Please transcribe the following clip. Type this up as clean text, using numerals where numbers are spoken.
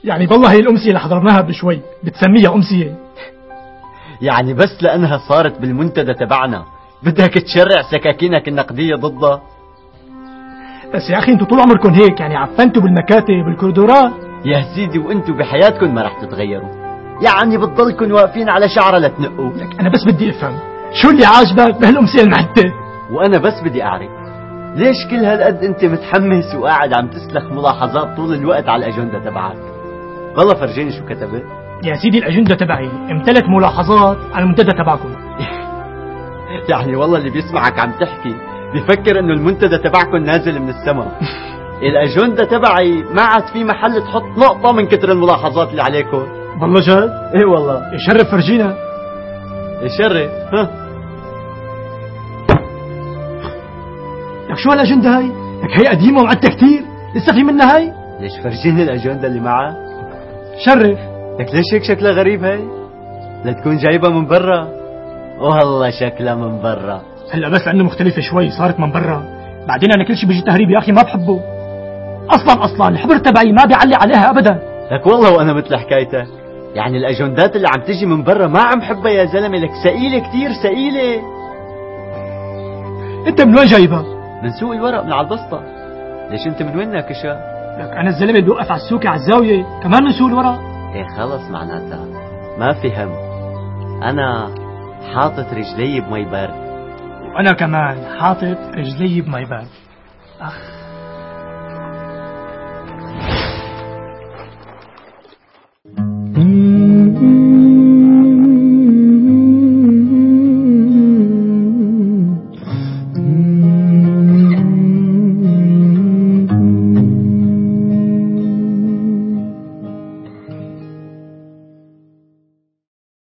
يعني بالله هي الأمسية اللي حضرناها بشوي بتسميها أمسية؟ يعني بس لأنها صارت بالمنتدى تبعنا بدك تشرع سكاكينك النقدية ضدها؟ بس يا أخي انتوا طول عمركم هيك، يعني عفنتوا بالمكاتب بالكوريدورات. يا سيدي وانتوا بحياتكم ما رح تتغيروا، يعني بتضلكم واقفين على شعرة لتنقوا. لك أنا بس بدي أفهم شو اللي عاجبك بهالأمسية المعتة؟ وأنا بس بدي أعرف ليش كل هالقد أنت متحمس وقاعد عم تسلخ ملاحظات طول الوقت على الأجندة تبعك؟ والله فرجيني شو كتبت. يا سيدي الأجندة تبعي امتلت ملاحظات على المنتدى تبعكم. يعني والله اللي بيسمعك عم تحكي بيفكر انه المنتدى تبعكم نازل من السماء. الأجندة تبعي ما عاد في محل تحط نقطة من كتر الملاحظات اللي عليكم. والله جد؟ ايه والله. يشرف فرجينا. يشرف. ها لك شو هالأجندة هاي؟ لك هي قديمة وعدتها كتير، لسه في منها هاي؟ ليش فرجيني الأجندة اللي معك؟ شرف. لك ليش هيك شكلها غريب هاي؟ لتكون جايبها من برا؟ والله شكلها من برا. هلا بس لأنه مختلفة شوي صارت من برا، بعدين أنا كل شيء بيجي تهريب يا أخي ما بحبه. أصلا الحبر تبعي ما بيعلق عليها أبدا. لك والله وأنا مثل حكايتك، يعني الأجندات اللي عم تجي من برا ما عم حبها يا زلمة، لك ثقيلة كتير ثقيلة. أنت من وين جايبها؟ من سوق الورق من على البسطة. ليش أنت من وين كشا؟ لك أنا الزلمة اللي بوقف على السوق على الزاوية كمان من سوق الورق. إيه خلص معناتها ما في هم، أنا حاطط رجلي بمي بارد. وأنا كمان حاطط رجلي بمي بارد. أخ